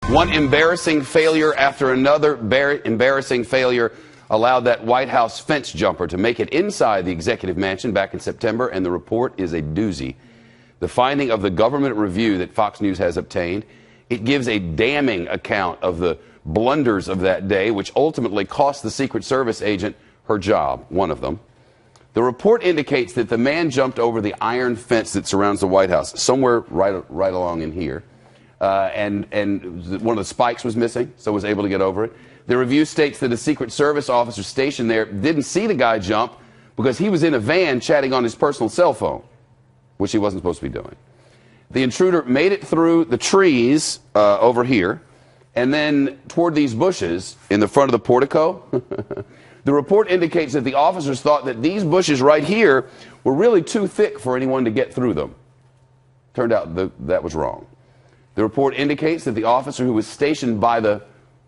One embarrassing failure after another embarrassing failure allowed that White House fence jumper to make it inside the executive mansion back in September, and the report is a doozy. The finding of the government review that Fox News has obtained, it gives a damning account of the blunders of that day, which ultimately cost the Secret Service agent her job, one of them. The report indicates that the man jumped over the iron fence that surrounds the White House, somewhere right along in here, and one of the spikes was missing, so was able to get over it. The review states that a Secret Service officer stationed there didn't see the guy jump because he was in a van chatting on his personal cell phone, which he wasn't supposed to be doing. The intruder made it through the trees over here and then toward these bushes in the front of the portico. The report indicates that the officers thought that these bushes right here were really too thick for anyone to get through them. Turned out that was wrong. The report indicates that the officer who was stationed by the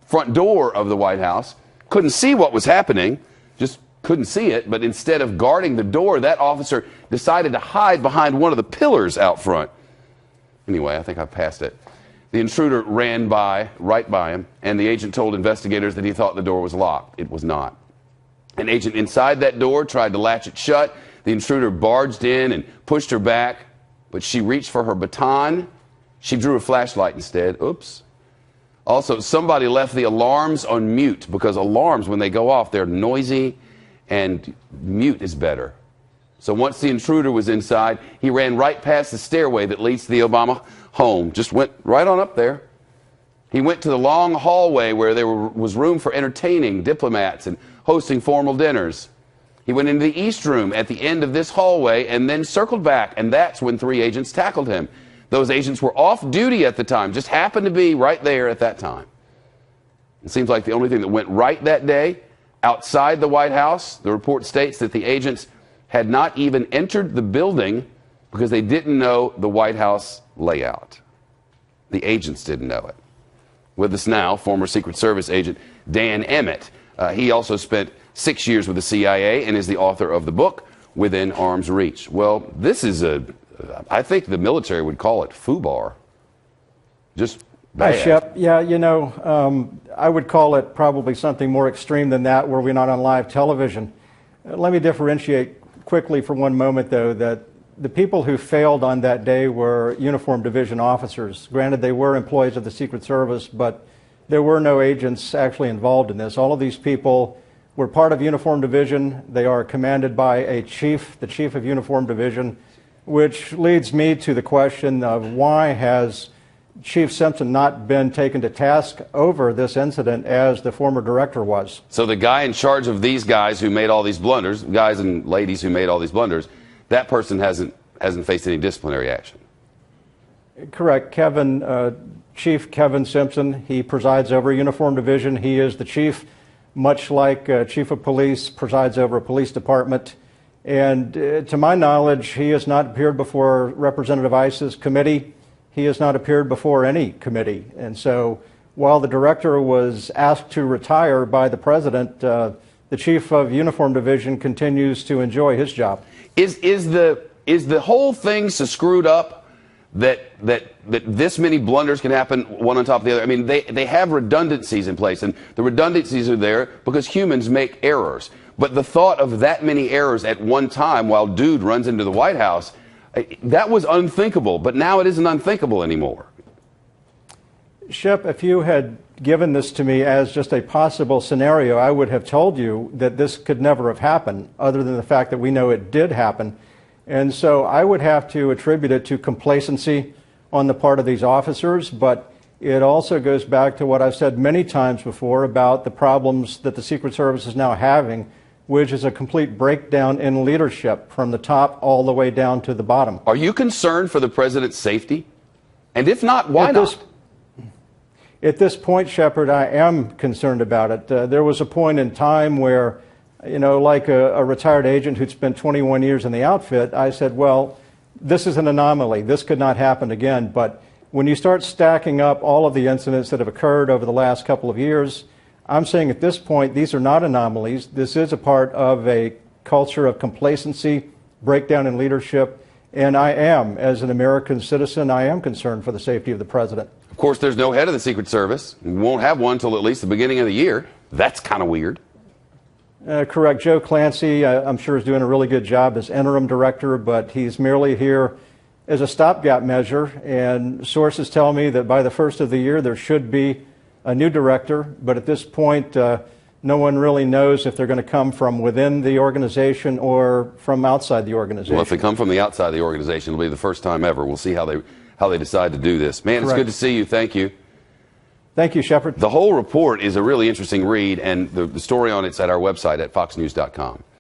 front door of the White House couldn't see what was happening, just couldn't see it, but instead of guarding the door, that officer decided to hide behind one of the pillars out front. Anyway, I think I passed it. The intruder ran right by him, and the agent told investigators that he thought the door was locked. It was not. An agent inside that door tried to latch it shut. The intruder barged in and pushed her back, but she reached for her baton. She drew a flashlight instead. Oops. Also, somebody left the alarms on mute, because alarms, when they go off, they're noisy, and mute is better. So once the intruder was inside, he ran right past the stairway that leads to the Obama home, just went right on up there. He went to the long hallway where there was room for entertaining diplomats and hosting formal dinners. He went into the East Room at the end of this hallway and then circled back, and that's when 3 agents tackled him. Those agents were off duty at the time, just happened to be right there at that time. It seems like the only thing that went right that day, outside the White House, the report states that the agents had not even entered the building because they didn't know the White House layout. The agents didn't know it. With us now, former Secret Service agent Dan Emmett. He also spent 6 years with the CIA and is the author of the book, Within Arm's Reach. Well, this is I think the military would call it FUBAR. Just bad. Hi, Shep. Yeah, you know, I would call it probably something more extreme than that, were we not on live television. Let me differentiate quickly for one moment, though, that the people who failed on that day were uniformed division officers. Granted, they were employees of the Secret Service, but there were no agents actually involved in this. All of these people were part of uniformed division. They are commanded by a chief, the chief of uniformed division, which leads me to the question of why has Chief Simpson not been taken to task over this incident as the former director was? So the guy in charge of these guys who made all these blunders, guys and ladies who made all these blunders, that person hasn't faced any disciplinary action. Correct. Chief Kevin Simpson, he presides over a uniformed division. He is the chief, much like Chief of Police presides over a police department. And to my knowledge, he has not appeared before Representative Ice's committee. He has not appeared before any committee. And so while the director was asked to retire by the president, the chief of uniform division continues to enjoy his job. Is the whole thing so screwed up that this many blunders can happen one on top of the other? I mean, they have redundancies in place, and the redundancies are there because humans make errors. But the thought of that many errors at one time while dude runs into the White House, that was unthinkable, but now it isn't unthinkable anymore. Shep, if you had given this to me as just a possible scenario, I would have told you that this could never have happened, other than the fact that we know it did happen. And so I would have to attribute it to complacency on the part of these officers, but it also goes back to what I've said many times before about the problems that the Secret Service is now having, which is a complete breakdown in leadership from the top all the way down to the bottom. Are you concerned for the president's safety? And if not, why not? At this point, Shepard, I am concerned about it. There was a point in time where, you know, like a retired agent who'd spent 21 years in the outfit, I said, well, this is an anomaly. This could not happen again. But when you start stacking up all of the incidents that have occurred over the last couple of years, I'm saying at this point, these are not anomalies. This is a part of a culture of complacency, breakdown in leadership, and I am, as an American citizen, I am concerned for the safety of the president. Of course, there's no head of the Secret Service. We won't have one until at least the beginning of the year. That's kind of weird. Correct. Joe Clancy, I'm sure, is doing a really good job as interim director, but he's merely here as a stopgap measure. And sources tell me that by the first of the year, there should be a new director. But at this point, no one really knows if they're going to come from within the organization or from outside the organization. Well, if they come from the outside of the organization, it'll be the first time ever. We'll see how they decide to do this. Man, Correct. It's good to see you. Thank you. Thank you, Shepard. The whole report is a really interesting read, and the story on it's at our website at foxnews.com.